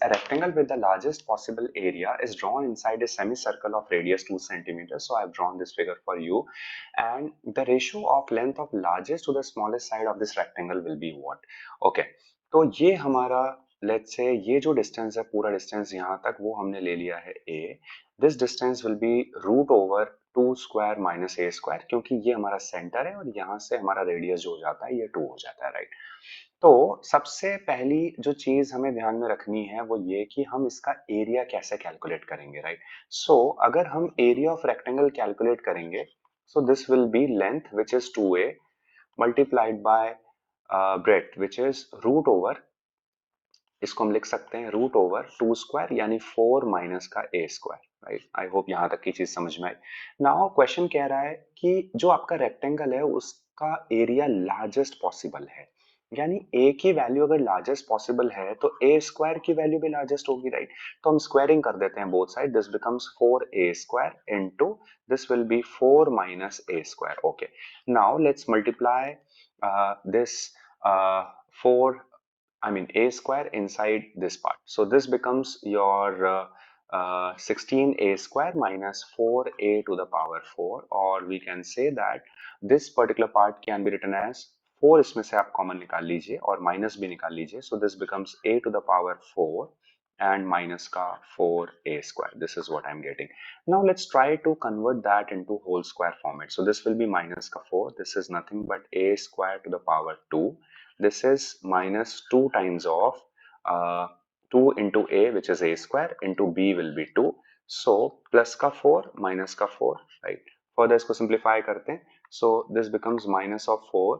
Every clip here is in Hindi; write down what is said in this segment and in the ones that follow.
A rectangle with the largest possible area is drawn inside a semicircle of radius 2 centimeters. So I have drawn this figure for you, and the ratio of length of largest to the smallest side of this rectangle will be what? Okay, तो ये हमारा लेट्स से ये जो डिस्टेंस है, पूरा डिस्टेंस यहाँ तक वो हमने ले लिया है a. This distance will be root over 2 square minus a square, क्योंकि ये हमारा सेंटर है और यहाँ से हमारा रेडियस जो हो जाता है ये 2 हो जाता है, राइट? तो सबसे पहली जो चीज हमें ध्यान में रखनी है वो ये कि हम इसका एरिया कैसे कैलकुलेट करेंगे, राइट? सो अगर हम एरिया ऑफ रेक्टेंगल कैलकुलेट करेंगे, so this will be length which is 2a multiplied by breadth which is root over, इसको हम लिख सकते हैं रूट ओवर 2 स्क्वायर यानी 4 माइनस का a square, right? I hope यहां तक की चीज समझ में आई। नाउ क्वेश्चन कह रहा है कि जो आपका रेक्टेंगल है उसका एरिया लार्जेस्ट पॉसिबल है, यानी a की वैल्यू अगर लार्जेस्ट पॉसिबल है तो a स्क्वायर की वैल्यू भी लार्जेस्ट होगी, राइट? तो हम स्क्वायरिंग कर देते हैं both side, this becomes 4a square into this will B 4 minus a square. Okay, now let's multiply this 4, I mean a square inside this part. So this becomes your 16a square minus 4a to the power 4, or we can say that this particular part can be written as 4, इसमें से आप कॉमन निकाल लीजिए और माइनस भी निकाल लीजिए. So this becomes a to the power 4 and minus का 4a square. This is what I'm getting. Now let's try to convert that into whole square format. So this will be minus का 4. This is nothing but a square to the power 2. This is minus 2 times of 2 into a, which is a square, into b will be 2. So plus का 4 minus का 4, right? Further इसको simplify करते हैं. So this becomes minus of 4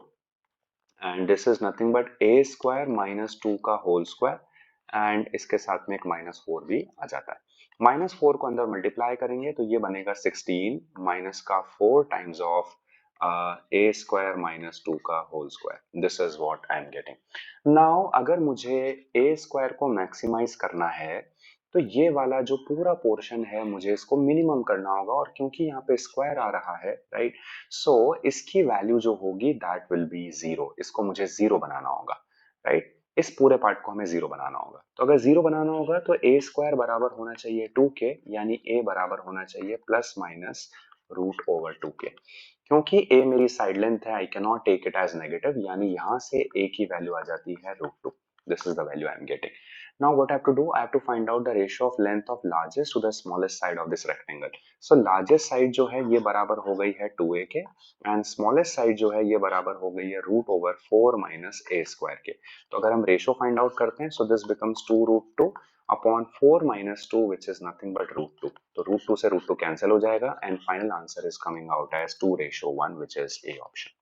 and this is nothing but a square minus 2 का whole square, and इसके साथ में एक minus 4 भी आ जाता है. minus 4 को अंदर मल्टीप्लाई करेंगे तो ये बनेगा 16 माइनस का 4 times of a square minus 2 का whole square. This is what I am getting. Now अगर मुझे a स्क्वायर को मैक्सिमाइज करना है तो ये वाला जो पूरा पोर्शन है मुझे इसको मिनिमम करना होगा, और क्योंकि यहाँ पे स्क्वायर आ रहा है, राइट? सो इसकी वैल्यू जो होगी दैट विल बी 0. इसको मुझे 0 बनाना होगा, राइट? इस पूरे पार्ट को हमें 0 बनाना होगा. तो अगर 0 बनाना होगा तो a स्क्वायर बराबर होना चाहिए 2k, यानी a बराबर होना चाहिए plus minus root over 2k. क्योंकि a मेरी साइड लेंथ है, I can not take it as negative, यानी यहां से a की वैल्यू आ जाती है root 2. This is the value I am getting. Now what I have to do? I have to find out the ratio of length of largest to the smallest side of this rectangle. So largest side जो है ये बराबर हो गई है 2a के, and smallest side जो है ये बराबर हो गई है root over 4 minus a square के. तो अगर हम रेशियो फाइंड आउट करते हैं, so this becomes 2 root 2 upon 4 minus 2, which is nothing but root 2. तो root 2 से root 2 cancel हो जाएगा, and final answer is coming out as 2:1, which is a option.